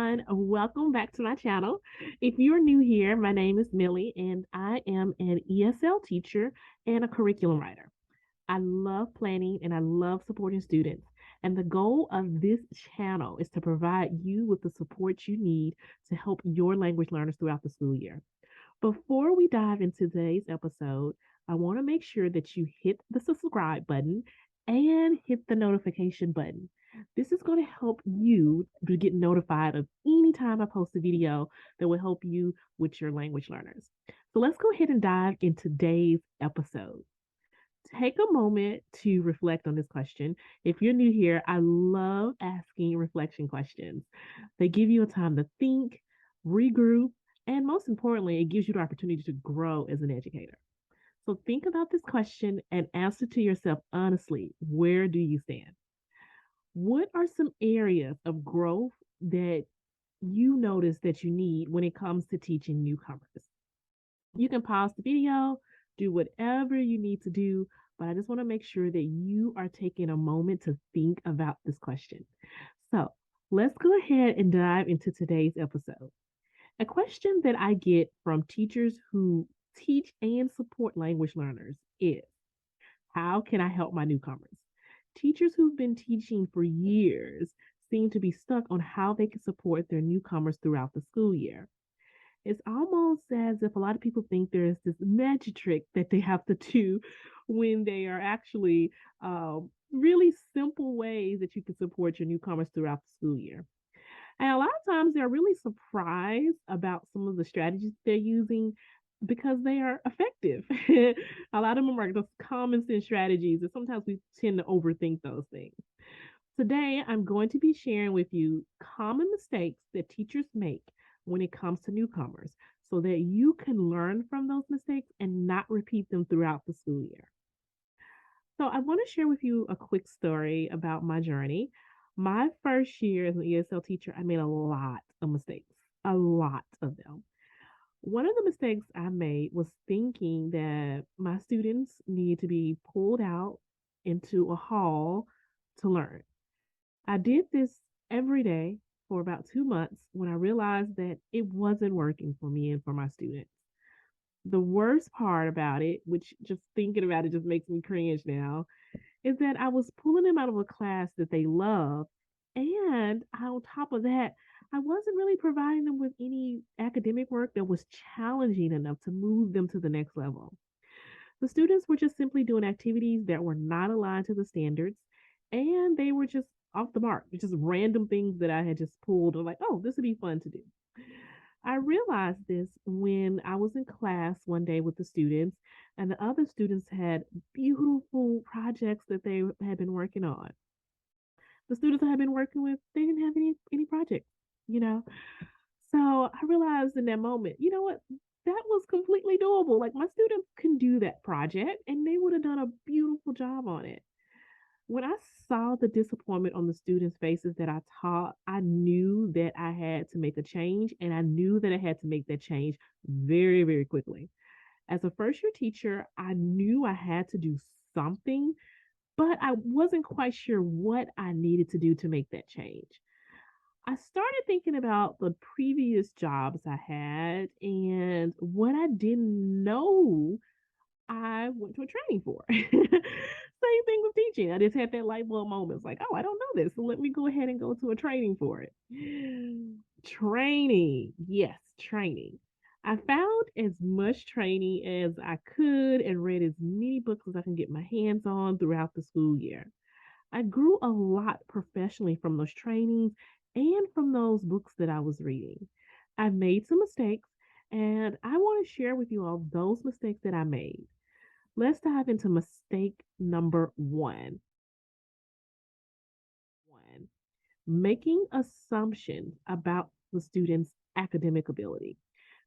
everyone. Welcome back to my channel. If you're new here, my name is Millie and I am an ESL teacher and a curriculum writer. I love planning and I love supporting students. And the goal of this channel is to provide you with the support you need to help your language learners throughout the school year. Before we dive into today's episode, I want to make sure that you hit the subscribe button and hit the notification button. This is going to help you to get notified of any time I post a video that will help you with your language learners. So let's go ahead and dive into today's episode. Take a moment to reflect on this question. If you're new here, I love asking reflection questions. They give you a time to think, regroup, and most importantly, it gives you the opportunity to grow as an educator. So think about this question and answer to yourself honestly, where do you stand? What are some areas of growth that you notice that you need when it comes to teaching newcomers? You can pause the video, do whatever you need to do, but I just want to make sure that you are taking a moment to think about this question. So let's go ahead and dive into today's episode. A question that I get from teachers who teach and support language learners is, how can I help my newcomers? Teachers who've been teaching for years seem to be stuck on how they can support their newcomers throughout the school year. It's almost as if a lot of people think there's this magic trick that they have to do when they are actually really simple ways that you can support your newcomers throughout the school year. And a lot of times they're really surprised about some of the strategies they're using because they are effective. A lot of them are just common sense strategies, and sometimes we tend to overthink those things. Today, I'm going to be sharing with you common mistakes that teachers make when it comes to newcomers so that you can learn from those mistakes and not repeat them throughout the school year. So, I want to share with you a quick story about my journey. My first year as an ESL teacher, I made a lot of mistakes, a lot of them. One of the mistakes I made was thinking that my students need to be pulled out into a hall to learn. I did this every day for about 2 months when I realized that it wasn't working for me and for my students. The worst part about it, which just thinking about it just makes me cringe now, is that I was pulling them out of a class that they love. And on top of that, I wasn't really providing them with any academic work that was challenging enough to move them to the next level. The students were just simply doing activities that were not aligned to the standards, and they were just off the mark, just random things that I had just pulled and like, oh, this would be fun to do. I realized this when I was in class one day with the students, and the other students had beautiful projects that they had been working on. The students I had been working with, they didn't have any projects, you know. So I realized in that moment, you know what? That was completely doable. Like my students can do that project and they would have done a beautiful job on it. When I saw the disappointment on the students' faces that I taught, I knew that I had to make a change and I knew that I had to make that change very, very quickly. As a first year teacher, I knew I had to do something, but I wasn't quite sure what I needed to do to make that change. I started thinking about the previous jobs I had and what I didn't know I went to a training for. Same thing with teaching. I just had that light bulb moment. It's like, oh, I don't know this. So let me go ahead and go to a training for it. Training. Yes, training. I found as much training as I could and read as many books as I can get my hands on throughout the school year. I grew a lot professionally from those trainings and from those books that I was reading. I made some mistakes, and I want to share with you all those mistakes that I made. Let's dive into mistake number one. One, making assumptions about the student's academic ability.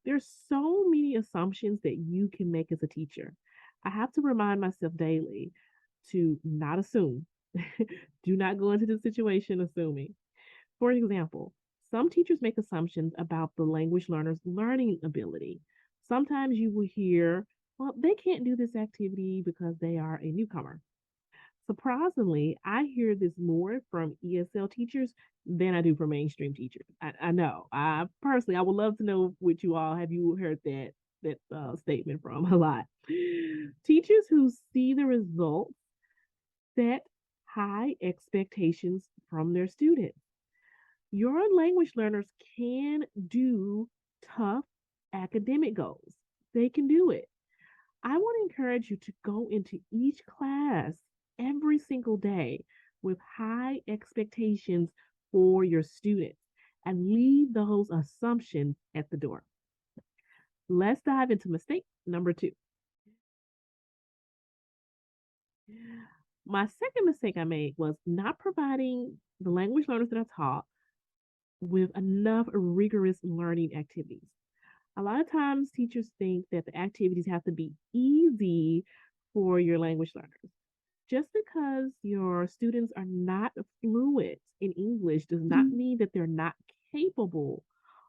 There's so many assumptions that you can make as a teacher. I have to remind myself daily to not assume. Do not go into the situation assuming. For example, some teachers make assumptions about the language learner's learning ability. Sometimes you will hear, well, they can't do this activity because they are a newcomer. Surprisingly, I hear this more from ESL teachers than I do from mainstream teachers. I know. I personally, I would love to know what you all have you heard that statement from a lot. Teachers who see the results set high expectations from their students. Your language learners can do tough academic goals. They can do it. I want to encourage you to go into each class every single day with high expectations for your students and leave those assumptions at the door. Let's dive into mistake number two. My second mistake I made was not providing the language learners that I taught with enough rigorous learning activities. A lot of times teachers think that the activities have to be easy for your language learners. Just because your students are not fluent in English does not mean that they're not capable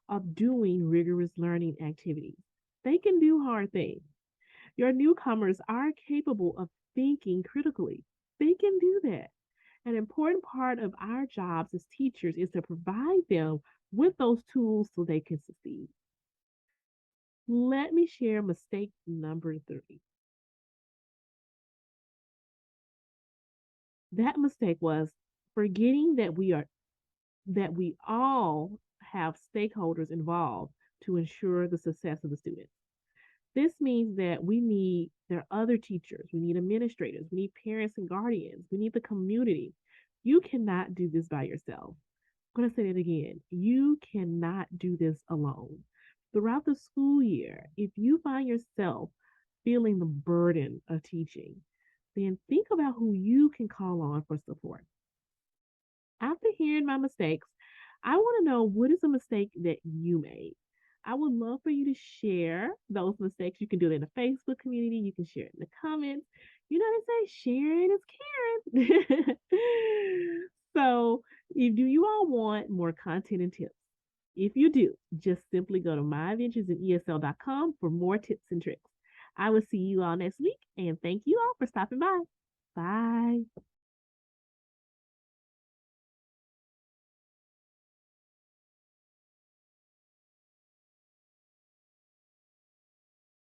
of doing rigorous learning activities. They can do hard things. Your newcomers are capable of thinking critically. They can do that. An important part of our jobs as teachers is to provide them with those tools so they can succeed. Let me share mistake number three. That mistake was forgetting that we all have stakeholders involved to ensure the success of the students. This means that there are other teachers, we need administrators, we need parents and guardians, we need the community. You cannot do this by yourself. I'm going to say it again. You cannot do this alone. Throughout the school year, if you find yourself feeling the burden of teaching, then think about who you can call on for support. After hearing my mistakes, I want to know what is a mistake that you made. I would love for you to share those mistakes. You can do it in the Facebook community. You can share it in the comments. You know what they say, sharing is caring. So, if do you all want more content and tips? If you do, just simply go to myadventuresinESL.com for more tips and tricks. I will see you all next week, and thank you all for stopping by. Bye.